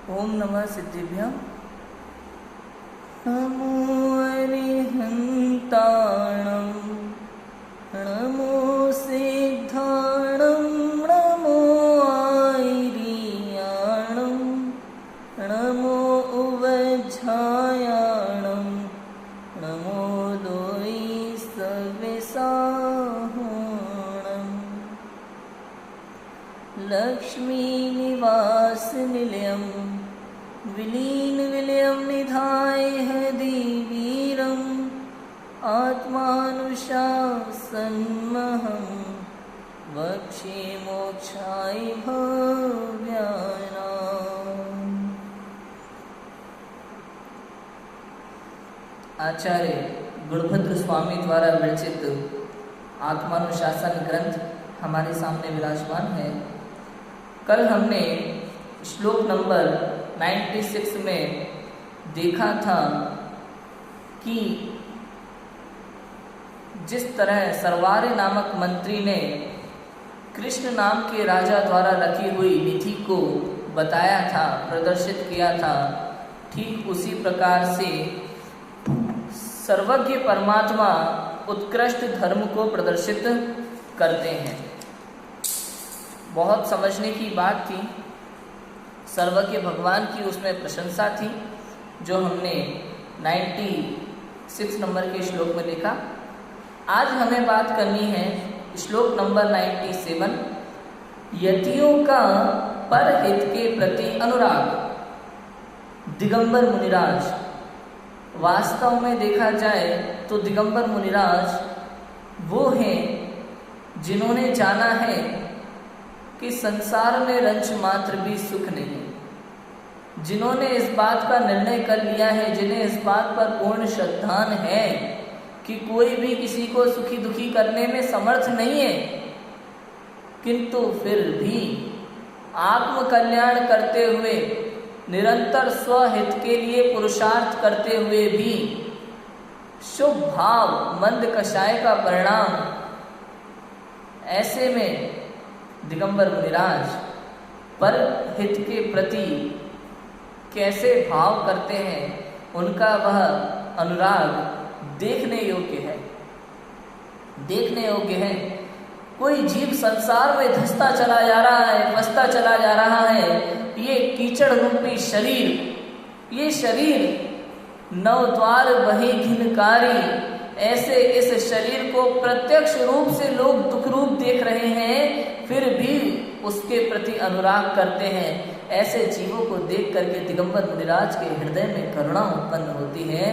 ओम नमः सिद्धिभ्यां। नमो अरिहन्ताणं नमो सिद्धाणं नमो आयर्याणं नमो उवज्झायाणं नमो दोयि सविसाहुणं लक्ष्मीनिवासनिलयं विलीनविलयं निधाय हदिवीरम् आत्मानुशासनमहं वक्षे मोक्षाय भव्यानाम्। आचार्य गुणभद्र स्वामी द्वारा विरचित आत्मानुशासन ग्रंथ हमारे सामने विराजमान है। कल हमने श्लोक नंबर 96 में देखा था कि जिस तरह सर्वार्य नामक मंत्री ने कृष्ण नाम के राजा द्वारा रखी हुई निधि को बताया था, प्रदर्शित किया था, ठीक उसी प्रकार से सर्वज्ञ परमात्मा उत्कृष्ट धर्म को प्रदर्शित करते हैं। बहुत समझने की बात थी, सर्वज्ञ भगवान की उसमें प्रशंसा थी, जो हमने 96 नंबर के श्लोक में देखा। आज हमें बात करनी है श्लोक नंबर 97, यतियों का परहित के प्रति अनुराग। दिगंबर मुनिराज, वास्तव में देखा जाए तो दिगंबर मुनिराज वो हैं जिन्होंने जाना है कि संसार में रंच मात्र भी सुख नहीं, जिन्होंने इस बात का निर्णय कर लिया है, जिन्हें इस बात पर पूर्ण श्रद्धान है कि कोई भी किसी को सुखी दुखी करने में समर्थ नहीं है, किंतु फिर भी आत्म कल्याण करते हुए, निरंतर स्वहित के लिए पुरुषार्थ करते हुए भी शुभ भाव मंद कषाय का परिणाम। ऐसे में दिगंबर मुनिराज पर हित के प्रति कैसे भाव करते हैं, उनका वह अनुराग देखने योग्य है, देखने योग्य है। कोई जीव संसार में धंसता चला जा रहा है, फंसता चला जा रहा है। ये कीचड़ रूपी शरीर, ये शरीर नवद्वार बही घिनकारी, ऐसे इस शरीर को प्रत्यक्ष रूप से लोग दुख रूप देख रहे हैं, फिर भी उसके प्रति अनुराग करते हैं। ऐसे जीवों को देख करके दिगंबर मुनिराज के हृदय में करुणा उत्पन्न होती है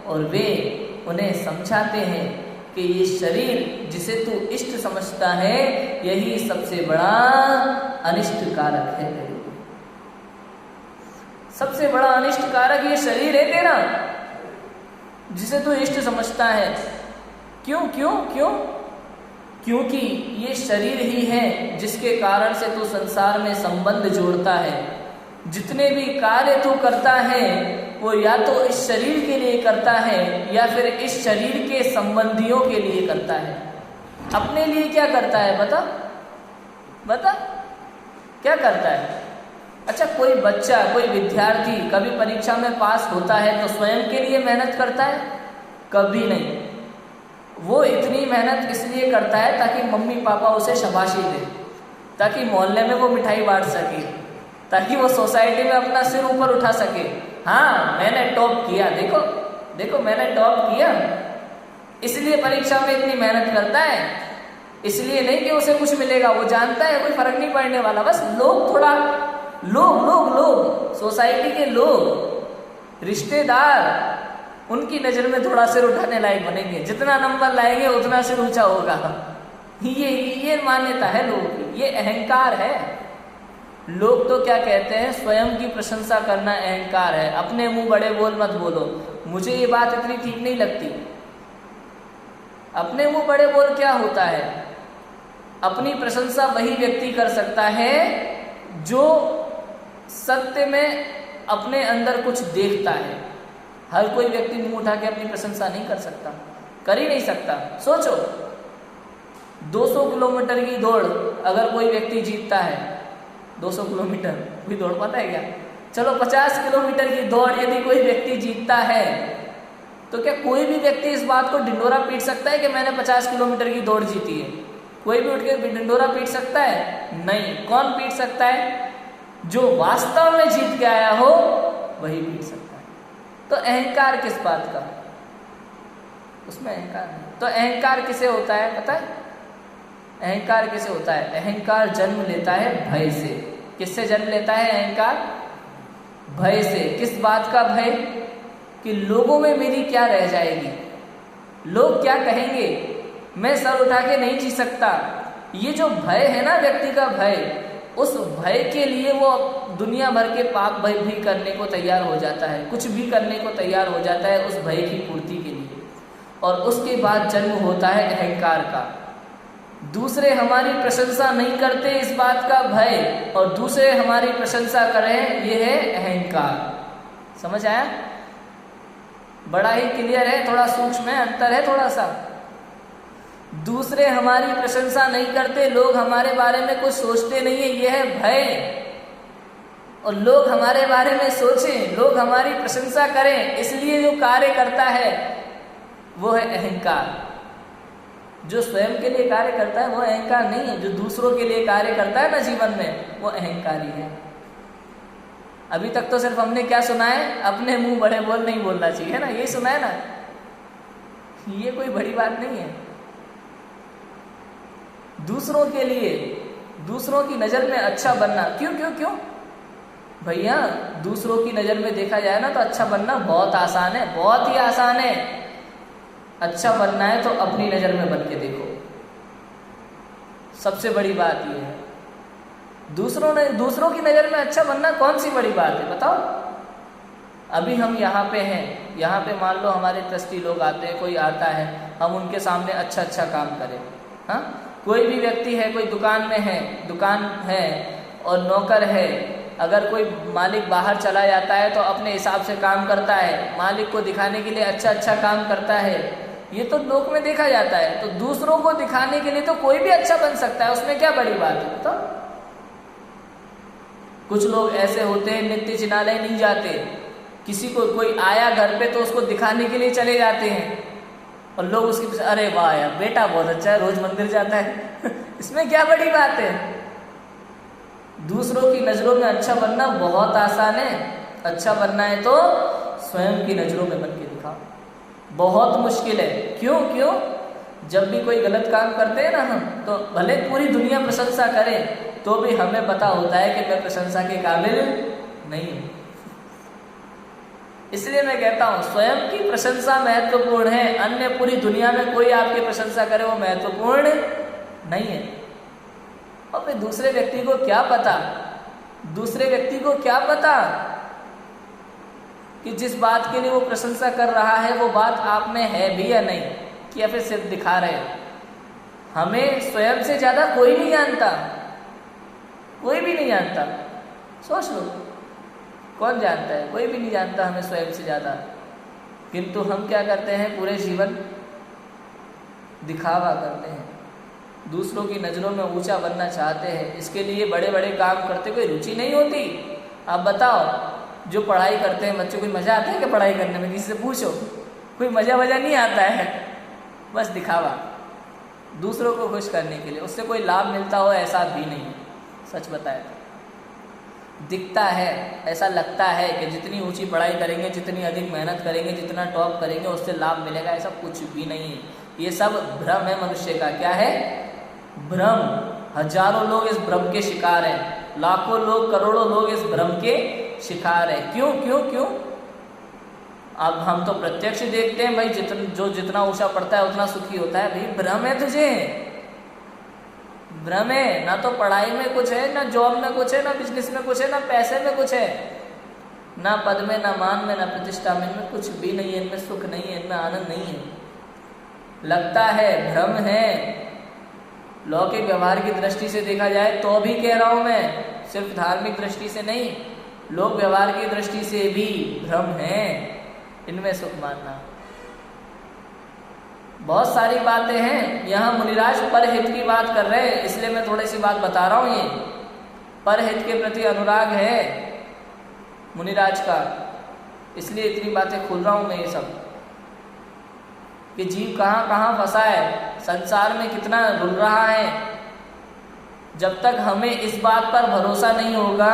और वे उन्हें समझाते हैं कि ये शरीर जिसे तू इष्ट समझता है, यही सबसे बड़ा अनिष्ट कारक है। सबसे बड़ा अनिष्ट कारक ये शरीर है तेरा, जिसे तू इष्ट समझता है। क्यों क्यों क्यों? क्योंकि ये शरीर ही है जिसके कारण से तू संसार में संबंध जोड़ता है। जितने भी कार्य तू करता है वो या तो इस शरीर के लिए करता है या फिर इस शरीर के संबंधियों के लिए करता है। अपने लिए क्या करता है बता बता, क्या करता है? अच्छा, कोई बच्चा, कोई विद्यार्थी कभी परीक्षा में पास होता है तो स्वयं के लिए मेहनत करता है? कभी नहीं। वो इतनी मेहनत इसलिए करता है ताकि मम्मी पापा उसे शाबाशी दे, ताकि मोहल्ले में वो मिठाई बांट सके, ताकि वो सोसाइटी में अपना सिर ऊपर उठा सके। हाँ, मैंने टॉप किया, देखो देखो मैंने टॉप किया। इसलिए परीक्षा में इतनी मेहनत करता है, इसलिए नहीं कि उसे कुछ मिलेगा। वो जानता है कोई फर्क नहीं पड़ने वाला, बस लोग थोड़ा लोग सोसाइटी के लोग, रिश्तेदार उनकी नजर में थोड़ा सिर उठाने लायक बनेंगे। जितना नंबर लाएंगे उतना सिर ऊंचा होगा। ये मान्यता है लोगों की, ये अहंकार है। लोग तो क्या कहते हैं, स्वयं की प्रशंसा करना अहंकार है। अपने मुंह बड़े बोल मत बोलो। मुझे ये बात इतनी ठीक नहीं लगती। अपने मुंह बड़े बोल क्या होता है? अपनी प्रशंसा वही व्यक्ति कर सकता है जो सत्य में अपने अंदर कुछ देखता है। हर कोई व्यक्ति मुंह उठा के अपनी प्रशंसा नहीं कर सकता, कर ही नहीं सकता। सोचो, 200 किलोमीटर की दौड़ अगर कोई व्यक्ति जीतता है, 200 किलोमीटर कोई दौड़ पाता है क्या? चलो 50 किलोमीटर की दौड़ यदि कोई व्यक्ति जीतता है तो क्या कोई भी व्यक्ति इस बात को ढिंडोरा पीट सकता है कि मैंने 50 किलोमीटर की दौड़ जीती है? कोई भी उठ के ढिंडोरा पीट सकता है? नहीं। कौन पीट सकता है? जो वास्तव में जीत के आया हो वही पीट सकता है। तो अहंकार किस बात का? उसमें अहंकार नहीं। तो अहंकार किसे होता है पता है? अहंकार किसे होता है? अहंकार जन्म लेता है भय से। किससे जन्म लेता है अहंकार? भय से। किस बात का भय? कि लोगों में मेरी क्या रह जाएगी, लोग क्या कहेंगे, मैं सर उठा के नहीं जी सकता। ये जो भय है ना व्यक्ति का भय, उस भय के लिए वो दुनिया भर के पाप भय भी करने को तैयार हो जाता है, कुछ भी करने को तैयार हो जाता है उस भय की पूर्ति के लिए। और उसके बाद जन्म होता है अहंकार का। दूसरे हमारी प्रशंसा नहीं करते इस बात का भय, और दूसरे हमारी प्रशंसा करें, ये है अहंकार। समझ आया? बड़ा ही क्लियर है, थोड़ा सूक्ष्म है, अंतर है थोड़ा सा। दूसरे हमारी प्रशंसा नहीं करते, लोग हमारे बारे में कुछ सोचते नहीं है, यह है भय। और लोग हमारे बारे में सोचें, लोग हमारी प्रशंसा करें, इसलिए जो कार्य करता है वो है अहंकार। जो स्वयं के लिए कार्य करता है वो अहंकार नहीं है, जो दूसरों के लिए कार्य करता है ना जीवन में, वो अहंकारी है। अभी तक तो सिर्फ हमने क्या सुना है? अपने मुंह बड़े बोल नहीं बोलना चाहिए, है ना, यही सुना है ना। ये कोई बड़ी बात नहीं है। दूसरों के लिए, दूसरों की नजर में अच्छा बनना, क्यों क्यों क्यों भैया? दूसरों की नजर में देखा जाए ना तो अच्छा बनना बहुत आसान है, बहुत ही आसान है। अच्छा बनना है तो अपनी नजर में बन के देखो, सबसे बड़ी बात यह है। दूसरों की नजर में अच्छा बनना कौन सी बड़ी बात है बताओ? अभी हम यहाँ पे हैं, यहाँ पे मान लो हमारे ट्रस्टी लोग आते हैं, कोई आता है, हम उनके सामने अच्छा अच्छा काम करें। हाँ, कोई भी व्यक्ति है, कोई दुकान में है, दुकान है और नौकर है, अगर कोई मालिक बाहर चला जाता है तो अपने हिसाब से काम करता है, मालिक को दिखाने के लिए अच्छा अच्छा काम करता है, ये तो लोक में देखा जाता है। तो दूसरों को दिखाने के लिए तो कोई भी अच्छा बन सकता है, उसमें क्या बड़ी बात है? तो कुछ लोग ऐसे होते हैं नित्य चिनालय नहीं जाते, किसी को कोई आया घर पे तो उसको दिखाने के लिए चले जाते हैं, और लोग उसके पीछे, अरे वाह यार बेटा बहुत अच्छा है, रोज मंदिर जाता है इसमें क्या बड़ी बात है? दूसरों की नजरों में अच्छा बनना बहुत आसान है। अच्छा बनना है तो स्वयं की नजरों में बन के दिखाओ, बहुत मुश्किल है। क्यों क्यों? जब भी कोई गलत काम करते हैं ना हम, तो भले पूरी दुनिया प्रशंसा करे तो भी हमें पता होता है कि मैं प्रशंसा के काबिल नहीं हूं। इसलिए मैं कहता हूं स्वयं की प्रशंसा महत्वपूर्ण है, अन्य पूरी दुनिया में कोई आपकी प्रशंसा करे वो महत्वपूर्ण नहीं है। और फिर दूसरे व्यक्ति को क्या पता, दूसरे व्यक्ति को क्या पता कि जिस बात के लिए वो प्रशंसा कर रहा है वो बात आप में है भी या नहीं, कि या फिर सिर्फ दिखा रहे हैं। हमें स्वयं से ज्यादा कोई नहीं जानता, कोई भी नहीं जानता। सोच लो, कौन जानता है? कोई भी नहीं जानता हमें स्वयं से ज्यादा। किंतु हम क्या करते हैं? पूरे जीवन दिखावा करते हैं, दूसरों की नजरों में ऊंचा बनना चाहते हैं, इसके लिए बड़े बड़े काम करते, कोई रुचि नहीं होती। आप बताओ, जो पढ़ाई करते हैं बच्चों को मजा आता है कि पढ़ाई करने में? किसी से पूछो, कोई मजा नहीं आता है, बस दिखावा, दूसरों को खुश करने के लिए। उससे कोई लाभ मिलता हो ऐसा भी नहीं, सच बताए तो। दिखता है, ऐसा लगता है कि जितनी ऊंची पढ़ाई करेंगे, जितनी अधिक मेहनत करेंगे, जितना टॉप करेंगे उससे लाभ मिलेगा, ऐसा कुछ भी नहीं है। ये सब भ्रम है मनुष्य का। क्या है? भ्रम। हजारों लोग इस भ्रम के शिकार हैं, लाखों लोग, करोड़ों लोग इस भ्रम के शिकार है। क्यों क्यों क्यों? अब हम तो प्रत्यक्ष देखते हैं भाई, जितना ऊंचा पड़ता है उतना सुखी होता है। भाई भ्रम है तुझे, भ्रम है। ना तो पढ़ाई में कुछ है, ना जॉब में कुछ है, ना बिजनेस में कुछ है, ना पैसे में कुछ है, ना पद में, ना मान में, ना प्रतिष्ठा में, इनमें कुछ भी नहीं है, इनमें सुख नहीं है, इनमें आनंद नहीं है। लगता है, भ्रम है। लौकिक व्यवहार की दृष्टि से देखा जाए तो भी कह रहा हूं मैं, सिर्फ धार्मिक दृष्टि से नहीं, लोक व्यवहार की दृष्टि से भी भ्रम है इनमें सुख मानना। बहुत सारी बातें हैं। यहाँ मुनिराज परहित की बात कर रहे हैं, इसलिए मैं थोड़ी सी बात बता रहा हूं। ये परहित के प्रति अनुराग है, मुनिराज का। इसलिए इतनी बातें खोल रहा हूँ मैं ये सब, कि जीव कहाँ कहाँ फंसा है, संसार में कितना रुल रहा है। जब तक हमें इस बात पर भरोसा नहीं होगा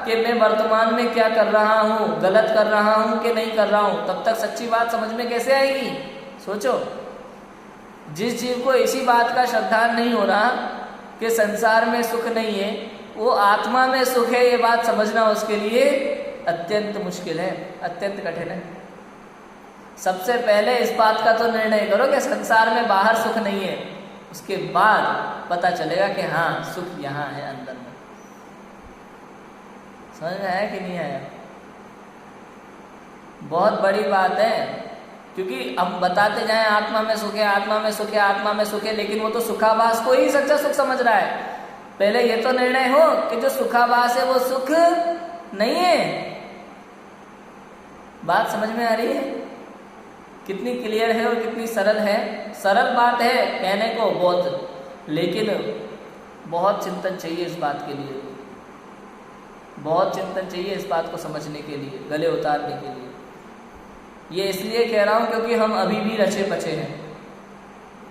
कि मैं वर्तमान में क्या कर रहा हूँ, गलत कर रहा हूँ कि नहीं कर रहा हूँ, तब तक सच्ची बात समझ में कैसे आएगी। सोचो, जिस जीव को इसी बात का श्रद्धान नहीं हो रहा कि संसार में सुख नहीं है, वो आत्मा में सुख है, ये बात समझना उसके लिए अत्यंत मुश्किल है, अत्यंत कठिन है। सबसे पहले इस बात का तो निर्णय करो कि संसार में बाहर सुख नहीं है, उसके बाद पता चलेगा कि हाँ सुख यहाँ है अंदर में। समझ में आया कि नहीं आया? बहुत बड़ी बात है, क्योंकि अब बताते जाएं आत्मा में सुख है, आत्मा में सुख है, आत्मा में सुख है, लेकिन वो तो सुखाभास को ही सच्चा सुख समझ रहा है। पहले ये तो निर्णय हो कि जो सुखाभास है वो सुख नहीं है। बात समझ में आ रही है? कितनी क्लियर है और कितनी सरल है। सरल बात है कहने को बहुत, लेकिन बहुत चिंतन चाहिए इस बात के लिए, बहुत चिंतन चाहिए इस बात को समझने के लिए, गले उतारने के लिए। ये इसलिए कह रहा हूँ क्योंकि हम अभी भी रचे पचे हैं।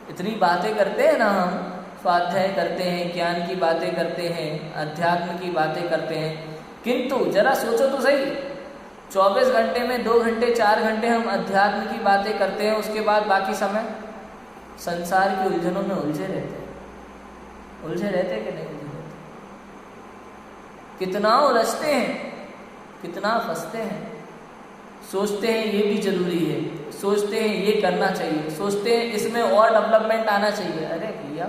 इतनी बातें करते हैं ना, हम स्वाध्याय करते हैं, ज्ञान की बातें करते हैं, अध्यात्म की बातें करते हैं, किंतु जरा सोचो तो सही, 24 घंटे में 2 घंटे 4 घंटे हम अध्यात्म की बातें करते हैं, उसके बाद बाकी समय संसार की उलझनों में उलझे रहते हैं। उलझे रहते कि नहीं उलझे रहते? कितना उलझते हैं, कितना फंसते हैं। सोचते हैं ये भी जरूरी है, सोचते हैं ये करना चाहिए, सोचते हैं इसमें और डेवलपमेंट आना चाहिए। अरे भैया,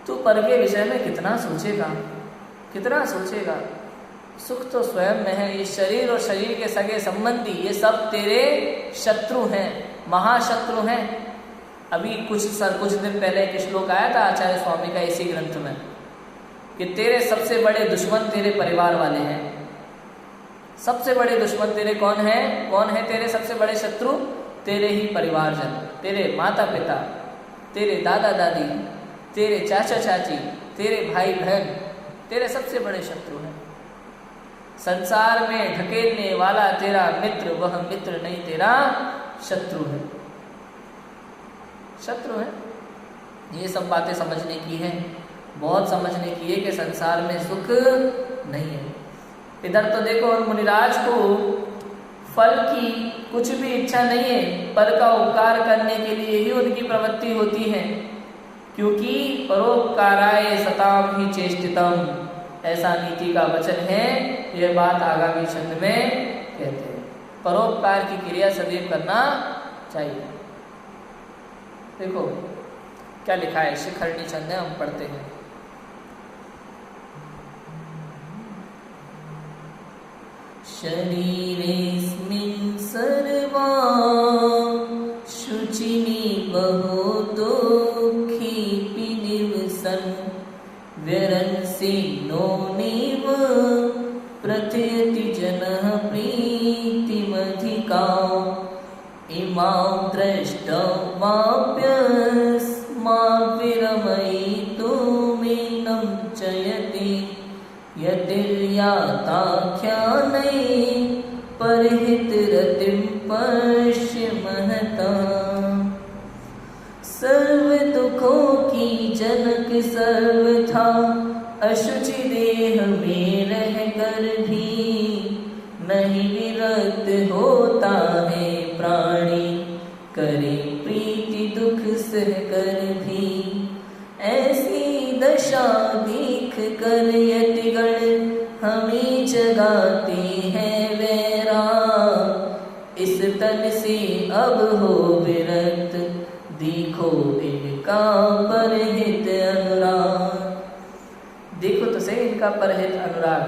तो पर के विषय में कितना सोचेगा, कितना सोचेगा। सुख तो स्वयं में है। ये शरीर और शरीर के सगे संबंधी, ये सब तेरे शत्रु हैं, महाशत्रु हैं। अभी कुछ दिन पहले एक श्लोक आया था आचार्य स्वामी का इसी ग्रंथ में, कि तेरे सबसे बड़े दुश्मन तेरे परिवार वाले हैं। सबसे बड़े दुश्मन तेरे कौन है? कौन है तेरे सबसे बड़े शत्रु? तेरे ही परिवारजन, तेरे माता पिता, तेरे दादा दादी, तेरे चाचा चाची, तेरे भाई बहन, तेरे सबसे बड़े शत्रु हैं। संसार में ढकेलने वाला तेरा मित्र वह मित्र नहीं, तेरा शत्रु है, शत्रु है। ये सब बातें समझने की है, बहुत समझने की है कि संसार में सुख नहीं है। इधर तो देखो, और मुनिराज को फल की कुछ भी इच्छा नहीं है, पर का उपकार करने के लिए ही उनकी प्रवृत्ति होती है, क्योंकि परोपकाराय सताम ही चेष्टितम, ऐसा नीति का वचन है। यह बात आगामी छंद में कहते हैं, परोपकार की क्रिया सदैव करना चाहिए। देखो क्या लिखा है, शिखरणी छंद है, हम पढ़ते हैं। शरीरेस्मिन् सर्वा शुचिनि बहु दुःखी निवसन् व्यरंसि नो नीव प्रथयति जनः प्रीतिमधिकां इमां दृष्टवाप्यस्माभिरमयितुमेनं चयति यतिर्याताख्यानै परहितरतिं पश्य महता। सर्व दुखों की जनक सर्वथा अशुचि देह में रह कर भी नहीं विरक्त होता है प्राणी, करे प्रीति दुख सह कर भी। ऐसी दशा देख कर यतिगण हमें जगाते हैं वैराग, इस तन से अब हो विरक्त देखो इनका परहित अनुराग। देखो तो सही इनका परहित अनुराग,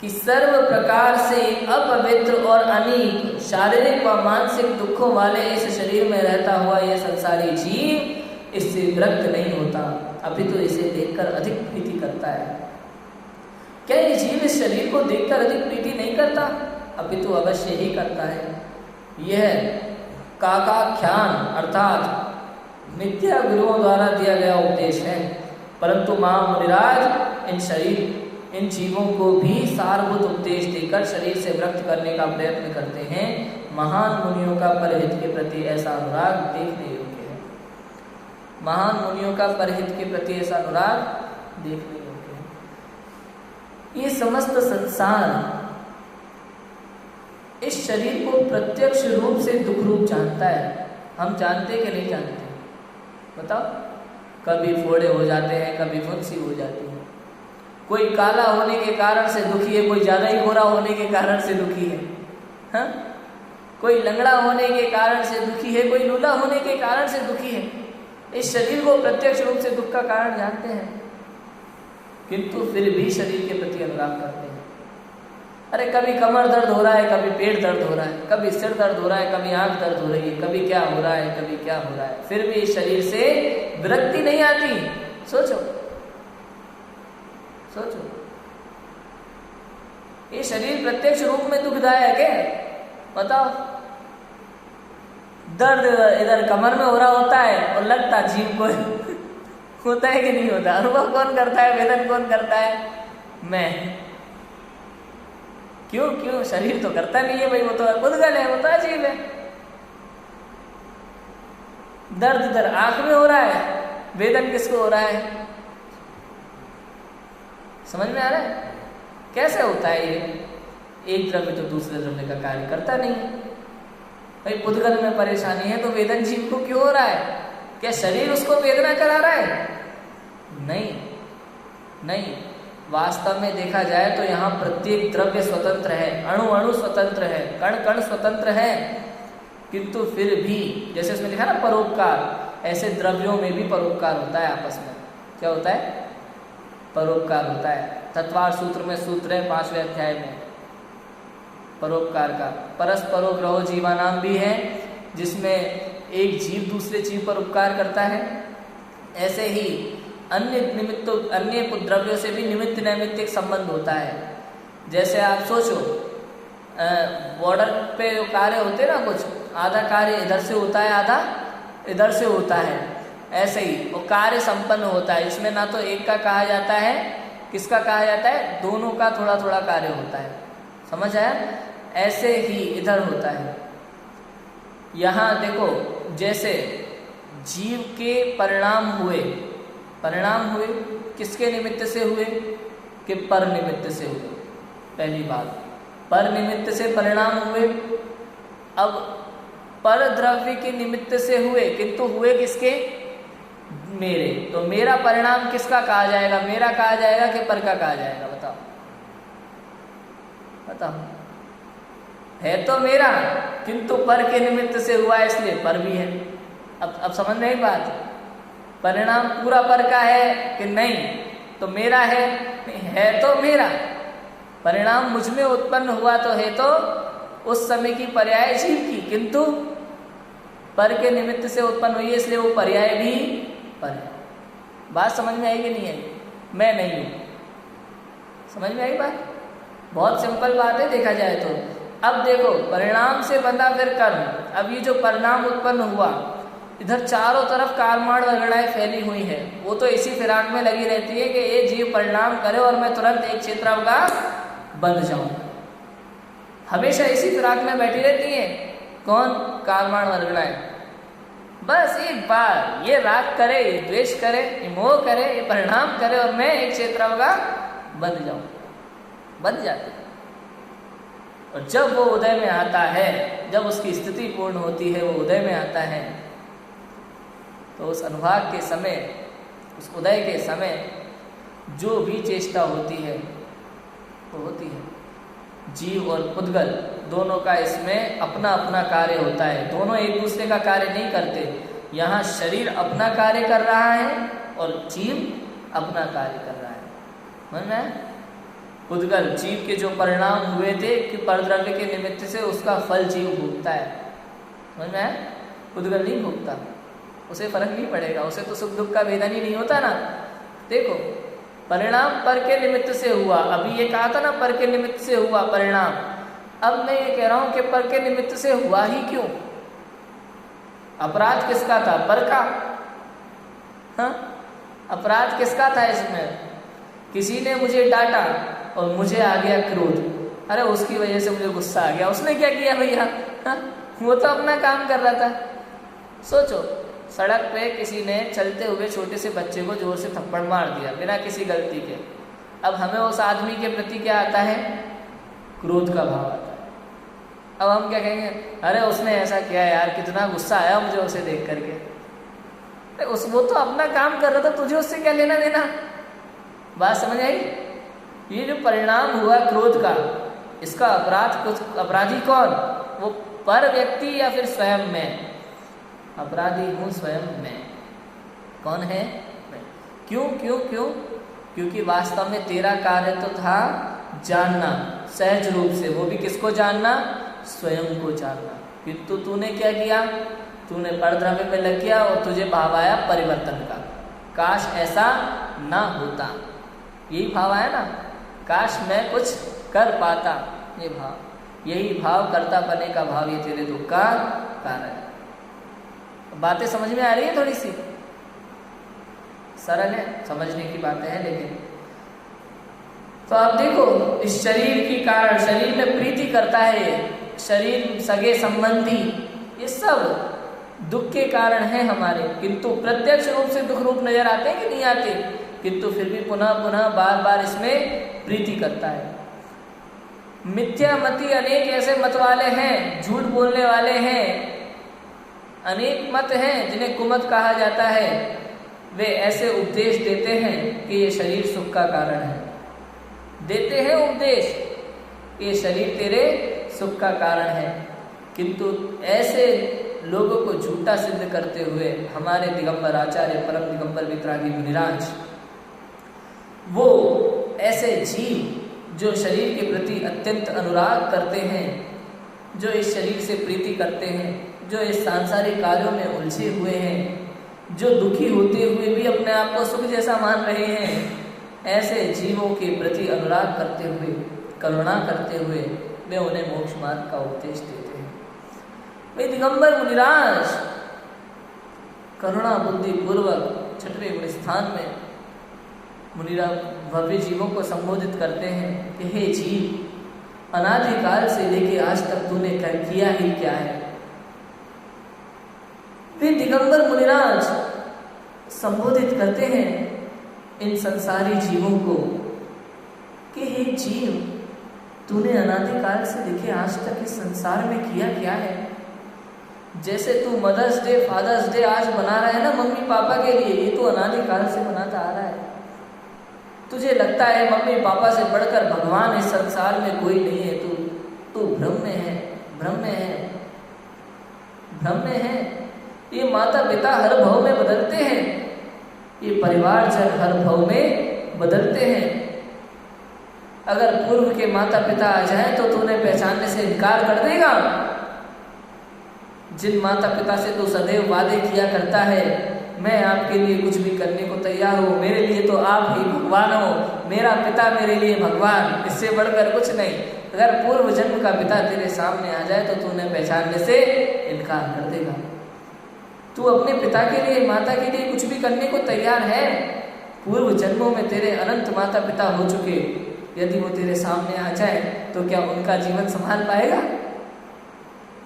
कि सर्व प्रकार से अपवित्र और अनेक शारीरिक व मानसिक दुखों वाले इस शरीर में रहता हुआ यह संसारी जीव इससे विरक्त नहीं होता, अपितु इसे देखकर अधिक प्रीति करता है। क्या ये जीव इस शरीर को देखकर अधिक प्रीति नहीं करता? अपितु अवश्य ही करता है। यह काकाख्यान अर्थात मिथ्या गुरुओं द्वारा दिया गया उपदेश है, परंतु महामुनिराज इन जीवों को भी सारभूत उपदेश देकर शरीर से विरक्त करने का प्रयत्न करते हैं। महान मुनियों का परहित के प्रति ऐसा अनुराग देखने योग्य है। महान मुनियों का परहित के प्रति ऐसा अनुराग देखने योग्य है। ये समस्त संसार इस शरीर को प्रत्यक्ष रूप से दुख रूप जानता है। हम जानते कि नहीं जानते? बताओ। कभी फोड़े हो जाते हैं, कभी फुंसी हो जाती है। कोई काला होने के कारण से दुखी है, कोई ज्यादा ही गोरा होने के कारण से दुखी है। हाँ? कोई लंगड़ा होने के कारण से दुखी है, कोई लूला होने के कारण से दुखी है। इस शरीर को प्रत्यक्ष रूप से दुख का कारण जानते हैं, किंतु फिर भी शरीर के प्रति अनुराग करते हैं। अरे कभी कमर दर्द हो रहा है, कभी पेट दर्द हो रहा है, कभी सिर दर्द हो रहा है, कभी आंख दर्द हो रही है, कभी क्या हो रहा है, कभी क्या हो रहा है, फिर भी इस शरीर से विरक्ति नहीं आती। सोचो सोचो, ये शरीर प्रत्यक्ष रूप में दुखदायक है। बताओ। दर्द इधर कमर में हो रहा होता है और लगता जीव को होता है कि नहीं होता? अनुभव कौन करता है, वेदन कौन करता है? मैं। क्यों क्यों? शरीर तो करता नहीं है भाई, वो तो उद्गल है, वो तो अजीब है। दर्द इधर आंख में हो रहा है, वेदन किसको हो रहा है? समझ में आ रहा है कैसे होता है ये? एक द्रव्य तो दूसरे द्रव्य का कार्य करता नहीं है भाई। उद्गल में परेशानी है तो वेदन जीव को क्यों हो रहा है? क्या शरीर उसको वेदना करा रहा है? नहीं नहीं, वास्तव में देखा जाए तो यहाँ प्रत्येक द्रव्य स्वतंत्र है, अणु अणु स्वतंत्र है, कण कण स्वतंत्र है, किंतु फिर भी जैसे इसमें लिखा ना परोपकार, ऐसे द्रव्यों में भी परोपकार होता है आपस में। क्या होता है? परोपकार होता है। तत्वार सूत्र में सूत्र है 5वें अध्याय में परोपकार का। परस्परो ग्रहो जीवानाम भी है, जिसमें एक जीव दूसरे जीव पर उपकार करता है। ऐसे ही अन्य निमित्त, अन्य द्रव्यों से भी निमित्त नैमित्तिक संबंध होता है। जैसे आप सोचो, बॉर्डर पे जो कार्य होते हैं ना, कुछ आधा कार्य इधर से होता है, आधा इधर से होता है। ऐसे ही वो कार्य संपन्न होता है। इसमें ना तो एक का कहा जाता है, किसका कहा जाता है? दोनों का थोड़ा थोड़ा कार्य होता है। समझ आया? ऐसे ही इधर होता है। यहाँ देखो, जैसे जीव के परिणाम हुए, परिणाम हुए किसके निमित्त से हुए? कि पर निमित्त से हुए। पहली बात, पर निमित्त से परिणाम हुए। अब पर द्रव्य के निमित्त से हुए, किंतु हुए किसके? मेरे। तो मेरा परिणाम किसका कहा जाएगा? मेरा कहा जाएगा कि पर का कहा जाएगा? बताओ बताओ। है तो मेरा, किंतु पर के निमित्त से हुआ, इसलिए पर भी है। अब समझ रहे बात? परिणाम पूरा पर का है कि नहीं? तो मेरा है तो मेरा। परिणाम मुझ में उत्पन्न हुआ तो है तो उस समय की पर्याय जीव की, किंतु पर के निमित्त से उत्पन्न हुई है, इसलिए वो पर्याय भी पर है। बात समझ में आई कि नहीं आई? मैं नहीं हूं। समझ में आई बात? बहुत सिंपल बात है देखा जाए तो। अब देखो, परिणाम से बंधा फिर कर्म। अब ये जो परिणाम उत्पन्न हुआ, इधर चारों तरफ कार्माण वर्गणाएं फैली हुई है। वो तो इसी फिराक में लगी रहती है कि ये जीव परिणाम करे और मैं तुरंत एक क्षेत्र का बंध जाऊं। हमेशा इसी फिराक में बैठी रहती है। कौन? कार्माण वर्गणाएं। बस एक बार ये राग करे, ये द्वेष करे, ये मोह करे, ये परिणाम करे और मैं एक क्षेत्र का बंध जाऊं। बंध जाते। और जब वो उदय में आता है, जब उसकी स्थिति पूर्ण होती है, वो उदय में आता है, तो उस अनुभाग के समय, उस उदय के समय जो भी चेष्टा होती है वो होती है। जीव और उद्गल दोनों का इसमें अपना अपना कार्य होता है। दोनों एक दूसरे का कार्य नहीं करते। यहाँ शरीर अपना कार्य कर रहा है और जीव अपना कार्य कर रहा है। समझ में आया? उद्गल जीव के जो परिणाम हुए थे कि परद्रव्य के निमित्त से, उसका फल जीव भोगता है। समझ में आया? उद्गल नहीं भोगता, उसे फर्क नहीं पड़ेगा, उसे तो सुख दुख का वेदन ही नहीं होता ना। देखो, परिणाम पर के निमित्त से हुआ। अभी ये कहा था ना, पर के निमित्त से हुआ परिणाम। अब मैं ये कह रहा हूं कि पर के निमित्त से हुआ ही क्यों? अपराध किसका था? पर का। हाँ, अपराध किसका था इसमें? किसी ने मुझे डांटा और मुझे आ गया क्रोध, अरे उसकी वजह से मुझे गुस्सा आ गया, उसने क्या किया भैया? हाँ, वो तो अपना काम कर रहा था। सोचो, सड़क पे किसी ने चलते हुए छोटे से बच्चे को जोर से थप्पड़ मार दिया बिना किसी गलती के। अब हमें उस आदमी के प्रति क्या आता है? क्रोध का भाव आता है। अब हम क्या कहेंगे? अरे उसने ऐसा किया यार, कितना गुस्सा आया मुझे उसे देख करके। अरे वो तो अपना काम कर रहा था, तुझे उससे क्या लेना देना? बात समझ आई? ये जो परिणाम हुआ क्रोध का, इसका अपराधी कौन? वो पर व्यक्ति या फिर स्वयं मैं? अपराधी हूँ स्वयं मैं। कौन है? मैं। क्यों क्यों क्यों? क्योंकि वास्तव में तेरा कार्य तो था जानना, सहज रूप से, वो भी किसको जानना? स्वयं को जानना। किंतु तूने क्या किया? तूने परद्रव्य में लग गया और तुझे भाव आया परिवर्तन का। काश ऐसा ना होता, यही भाव आया ना, काश मैं कुछ कर पाता, ये भाव, यही भाव कर्ता बने का भाव, ये तेरे दुख का कारण है। बातें समझ में आ रही है? थोड़ी सी सरल है, समझने की बातें हैं। लेकिन तो आप देखो, इस शरीर की कारण, शरीर में प्रीति करता है, शरीर, सगे संबंधी, ये सब दुख के कारण हैं हमारे। किंतु प्रत्यक्ष रूप से दुख रूप नजर आते हैं कि नहीं आते? किंतु फिर भी पुनः पुनः बार बार इसमें प्रीति करता है। मिथ्यामति अनेक ऐसे मत वाले हैं, झूठ बोलने वाले हैं, अनेक मत हैं जिन्हें कुमत कहा जाता है। वे ऐसे उपदेश देते हैं कि ये शरीर सुख का कारण है, देते हैं उपदेश कि ये शरीर तेरे सुख का कारण है। किंतु ऐसे लोगों को झूठा सिद्ध करते हुए हमारे दिगंबर आचार्य परम दिगंबर वितरागी मुनिराज, वो ऐसे जीव जो शरीर के प्रति अत्यंत अनुराग करते हैं, जो इस शरीर से प्रीति करते हैं, जो इस सांसारिक कार्यों में उलझे हुए हैं, जो दुखी होते हुए भी अपने आप को सुख जैसा मान रहे हैं, ऐसे जीवों के प्रति अनुराग करते हुए, करुणा करते हुए वे उन्हें मोक्ष मार्ग का उपदेश देते हैं। वे दिगंबर मुनिराज करुणा बुद्धि पूर्वक छठवें गुण स्थान में मुनिराज भव्य जीवों को संबोधित करते हैं कि हे जीव, अनादिकाल से लेके आज तक तूने किया ही क्या है? वे दिगंबर मुनिराज संबोधित करते हैं इन संसारी जीवों को कि हे जीव, तूने अनादिकाल से लेके आज तक इस संसार में किया क्या है? जैसे तू मदर्स डे, फादर्स डे आज मना रहा है ना मम्मी पापा के लिए, ये तो अनादिकाल से मनाता आ रहा है। तुझे लगता है मम्मी पापा से बढ़कर भगवान इस संसार में कोई नहीं है, तू भ्रम में है, भ्रम में है, भ्रम में है। ये माता पिता हर भाव में बदलते हैं, ये परिवारजन हर भाव में बदलते हैं। अगर पूर्व के माता पिता आ जाएं तो तूने पहचानने से इनकार कर देगा। जिन माता पिता से तू सदैव वादे किया करता है, मैं आपके लिए कुछ भी करने को तैयार हूँ, मेरे लिए तो आप ही भगवान हो, मेरा पिता मेरे लिए भगवान, इससे बढ़कर कुछ नहीं। अगर पूर्व जन्म का पिता तेरे सामने आ जाए तो तूने पहचानने से इनकार कर देगा। तू अपने पिता के लिए, माता के लिए कुछ भी करने को तैयार है। पूर्व जन्मों में तेरे अनंत माता पिता हो चुके, यदि वो तेरे सामने आ जाए तो क्या उनका जीवन संभाल पाएगा?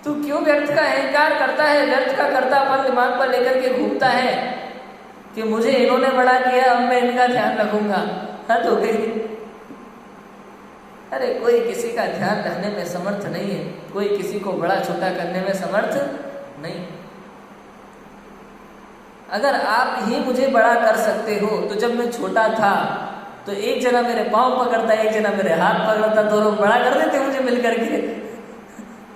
तू क्यों व्यर्थ का अहंकार करता है, व्यर्थ का कर्तापन दिमाग पर लेकर के घूमता है कि मुझे इन्होंने बड़ा किया, अब मैं इनका ध्यान रखूंगा? हद हो गई। अरे कोई किसी का ध्यान रखने में समर्थ नहीं है, कोई किसी को बड़ा छोटा करने में समर्थ नहीं। अगर आप ही मुझे बड़ा कर सकते हो तो जब मैं छोटा था तो एक जना मेरे पाँव पकड़ता, एक जना मेरे हाथ पकड़ता, दोनों बड़ा कर देते मुझे मिलकर के।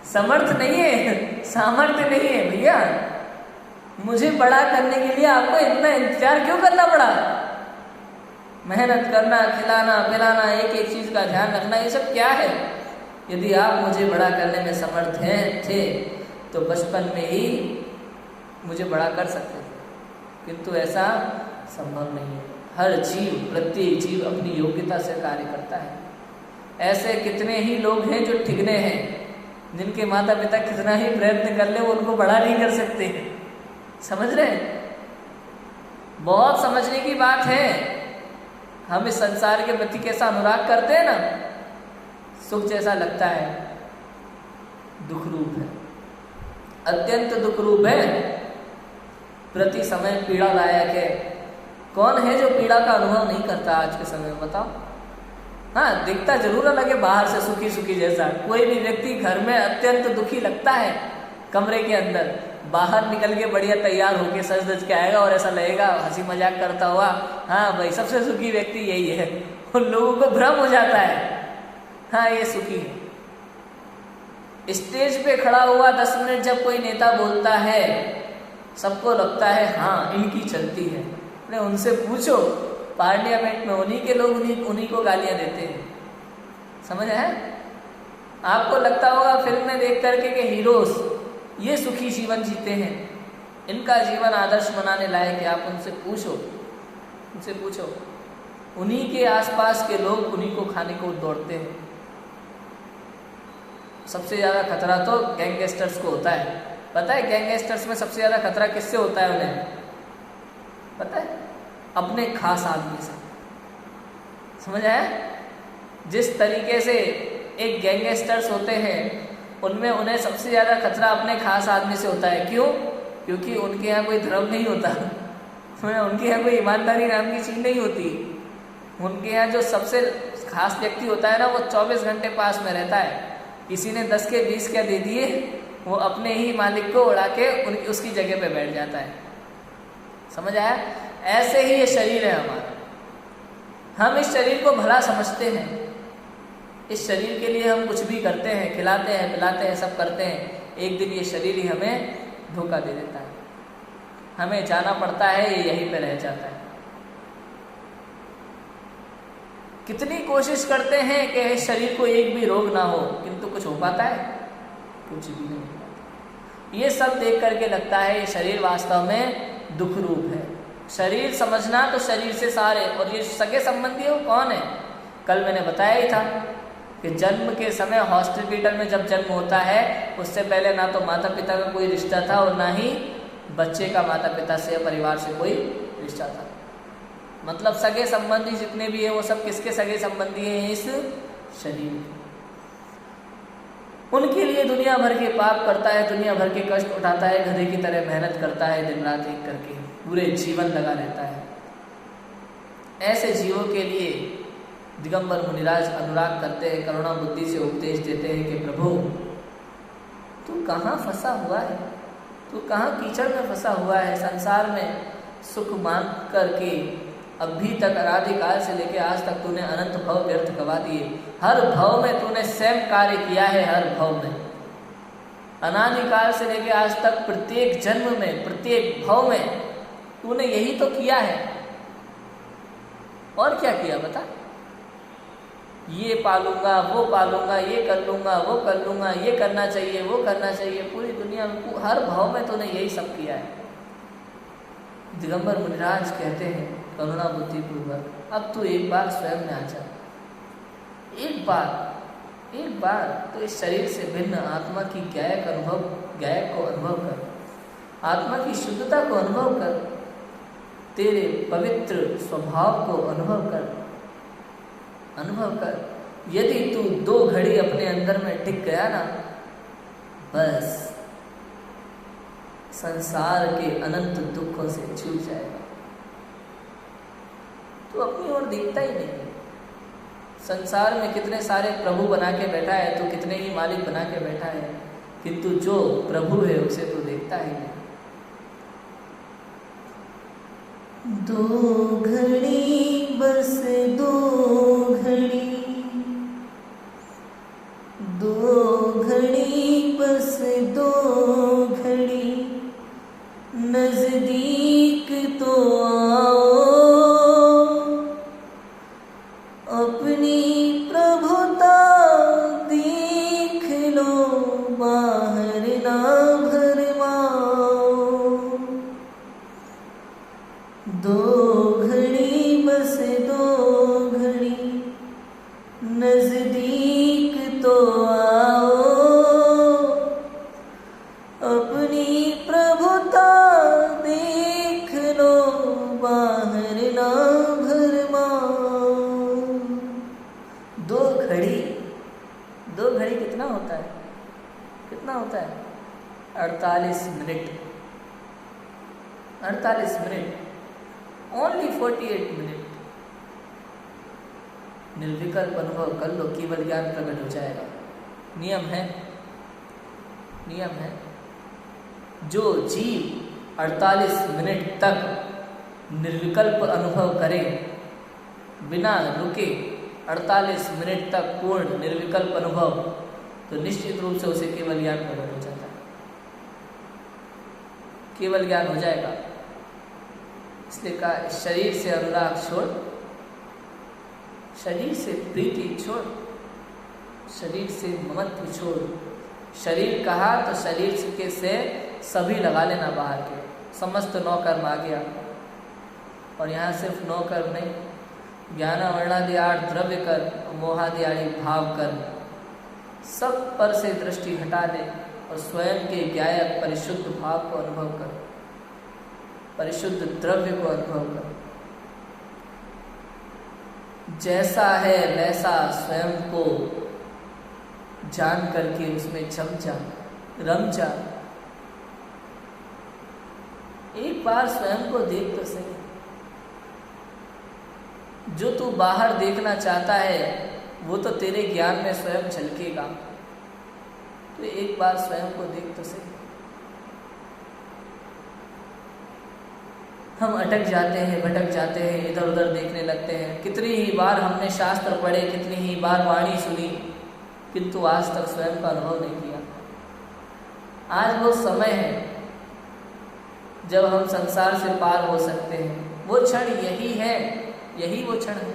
समर्थ नहीं है, सामर्थ्य नहीं है भैया। मुझे बड़ा करने के लिए आपको इतना इंतजार क्यों करना पड़ा? मेहनत करना, खिलाना पिलाना, एक एक चीज का ध्यान रखना, ये सब क्या है? यदि आप मुझे बड़ा करने में समर्थ थे तो बचपन में ही मुझे बड़ा कर सकते थे, किंतु ऐसा संभव नहीं है। हर जीव, प्रत्येक जीव अपनी योग्यता से कार्य करता है। ऐसे कितने ही लोग हैं जो ठिगने हैं, जिनके माता पिता कितना ही प्रयत्न कर ले वो उनको बड़ा नहीं कर सकते। समझ रहे हैं? बहुत समझने की बात है। हम इस संसार के प्रति कैसा अनुराग करते हैं ना, सुख जैसा लगता है, दुख रूप है, अत्यंत दुख रूप है, प्रति समय पीड़ादायक है। कौन है जो पीड़ा का अनुभव नहीं करता आज के समय में, बताओ? हाँ, दिखता जरूर लगे बाहर से सुखी सुखी जैसा। कोई भी व्यक्ति घर में अत्यंत दुखी लगता है कमरे के अंदर, बाहर निकल के बढ़िया तैयार होके सज धज के आएगा और ऐसा लगेगा हंसी मजाक करता हुआ, हाँ भाई सबसे सुखी व्यक्ति यही है। उन लोगों को भ्रम हो जाता है, हाँ ये सुखी है। स्टेज पे खड़ा हुआ 10 मिनट जब कोई नेता बोलता है, सबको लगता है हाँ इनकी चलती है। अरे उनसे पूछो, पार्लियामेंट में उन्हीं के लोग उन्हीं को गालियां देते हैं, समझ है? आपको लगता होगा फिल्म में देख करके कि हीरोज ये सुखी जीवन जीते हैं, इनका जीवन आदर्श बनाने लायक है। आप उनसे पूछो, उन्हीं के आसपास के लोग उन्हीं को खाने को दौड़ते हैं। सबसे ज़्यादा खतरा तो गैंगस्टर्स को होता है। पता है गैंगस्टर्स में सबसे ज़्यादा खतरा किससे होता है उन्हें? पता है? अपने खास आदमी से। समझ आया? जिस तरीके से एक गैंगस्टर्स होते हैं उनमें उन्हें सबसे ज़्यादा खतरा अपने खास आदमी से होता है। क्यों? क्योंकि उनके यहाँ कोई धर्म नहीं होता, उनके यहाँ कोई ईमानदारी नाम की चीज़ नहीं होती। उनके यहाँ जो सबसे खास व्यक्ति होता है ना, वो 24 घंटे पास में रहता है। किसी ने 10 के 20 क्या दे दिए, वो अपने ही मालिक को उड़ा के उसकी जगह पे बैठ जाता है। समझ आया? ऐसे ही ये शरीर है हमारा। हम इस शरीर को भला समझते हैं, इस शरीर के लिए हम कुछ भी करते हैं, खिलाते हैं, पिलाते हैं, सब करते हैं। एक दिन ये शरीर ही हमें धोखा दे देता है, हमें जाना पड़ता है, ये यहीं पे रह जाता है। कितनी कोशिश करते हैं कि इस शरीर को एक भी रोग ना हो, किंतु कुछ हो पाता है? कुछ भी नहीं हो पाता। ये सब देख करके लगता है ये शरीर वास्तव में दुख रूप है। शरीर समझना तो शरीर से सारे, और ये सगे संबंधी हो कौन है? कल मैंने बताया ही था कि जन्म के समय हॉस्पिटल में जब जन्म होता है, उससे पहले ना तो माता पिता का कोई रिश्ता था और ना ही बच्चे का माता पिता से या परिवार से कोई रिश्ता था। मतलब सगे संबंधी जितने भी हैं वो सब किसके सगे संबंधी हैं? इस शरीर। उनके लिए दुनिया भर के पाप करता है, दुनिया भर के कष्ट उठाता है, गधे की तरह मेहनत करता है, दिन रात एक करके पूरे जीवन लगा रहता है। ऐसे जीवों के लिए दिगंबर मुनिराज अनुराग करते हैं, करुणा बुद्धि से उपदेश देते हैं कि प्रभु तू कहाँ फंसा हुआ है, तू कहाँ कीचड़ में फंसा हुआ है। संसार में सुख मान करके अभी तक अनादिकाल से लेके आज तक तूने अनंत भव व्यर्थ गवा दिए। हर भव में तूने स्वयं कार्य किया है, हर भव में, अनादिकाल से लेके आज तक प्रत्येक जन्म में, प्रत्येक भव में तूने यही तो किया है। और क्या किया बता? ये पालूंगा, वो पालूंगा, ये कर लूंगा, वो कर लूंगा, ये करना चाहिए, वो करना चाहिए। पूरी दुनिया में हर भाव में तूने यही सब किया है। दिगंबर मुनिराज कहते हैं करुणा बुद्धि पूर्वक, अब तू एक बार स्वयं में आ जा, एक बार तो इस शरीर से भिन्न आत्मा की गायक को अनुभव कर, आत्मा की शुद्धता को अनुभव कर, तेरे पवित्र स्वभाव को अनुभव कर। यदि तू 2 घड़ी अपने अंदर में टिक गया ना, बस संसार के अनंत दुखों से छूट जाएगा। तू अपनी ओर देखता ही नहीं। संसार में कितने सारे प्रभु बना के बैठा है, तो कितने ही मालिक बना के बैठा है, किंतु जो प्रभु है उसे तो देखता ही नहीं। 2 घड़ी बस 2 घड़ी, 2 घड़ी बस 2 घड़ी, नजदीक तो आओ, अपनी प्रभुता देख लो, बाहर ना भरमाओ। 2 घड़ी होता है? 48 मिनट, 48 मिनट, ओनली 48 मिनट। निर्विकल्प अनुभव कर लो, केवल ज्ञान प्रकट हो जाएगा। नियम है, नियम है। जो जीव 48 मिनट तक निर्विकल्प अनुभव करे, बिना रुके 48 मिनट तक पूर्ण निर्विकल्प अनुभव, तो निश्चित रूप से उसे केवल ज्ञान प्रकट हो जाता है, केवल ज्ञान हो जाएगा। इसलिए कहा शरीर से अनुराग छोड़, शरीर से प्रीति छोड़, शरीर से ममत्व छोड़। शरीर कहा तो शरीर के से सभी लगा लेना बाहर के, समस्त 9 कर्म आ गया। और यहाँ सिर्फ 9 कर्म नहीं, ज्ञान वर्णादि 8 द्रव्य कर्म, मोहादि 8 भाव कर्म, सब पर से दृष्टि हटा ले और स्वयं के ज्ञायक परिशुद्ध भाव को अनुभव कर, परिशुद्ध द्रव्य को अनुभव कर। जैसा है वैसा स्वयं को जान करके उसमें जम जा, रम जा। एक बार स्वयं को देख तो सही। जो तू बाहर देखना चाहता है वो तो तेरे ज्ञान में स्वयं झलकेगा, तो एक बार स्वयं को देख तो सही। हम अटक जाते हैं, भटक जाते हैं, इधर उधर देखने लगते हैं। कितनी ही बार हमने शास्त्र पढ़े, कितनी ही बार वाणी सुनी, किंतु आज तक स्वयं का अनुभव नहीं किया। आज वो समय है जब हम संसार से पार हो सकते हैं। वो क्षण यही है, यही वो क्षण है।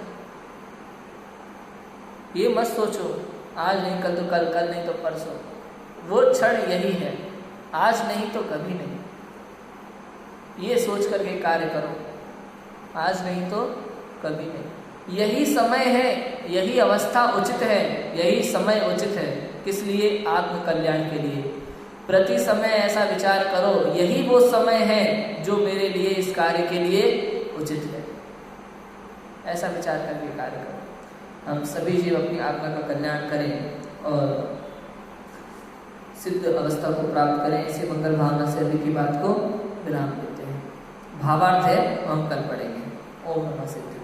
ये मत सोचो आज नहीं कल तो कल, कल नहीं तो परसों। वो क्षण यही है, आज नहीं तो कभी नहीं। ये सोच करके कार्य करो, आज नहीं तो कभी नहीं। यही समय है, यही अवस्था उचित है, यही समय उचित है। किस लिए? आत्म कल्याण के लिए। प्रति समय ऐसा विचार करो, यही वो समय है जो मेरे लिए, इस कार्य के लिए उचित है। ऐसा विचार करके कार्य करो। हम सभी जीव अपनी आत्मा का कल्याण करें और सिद्ध अवस्था को प्राप्त करें। इसी मंगल भावना से अभी की बात को विराम देते हैं। भावार्थ है हम कल पढ़ेंगे। ओम नमः सिद्ध।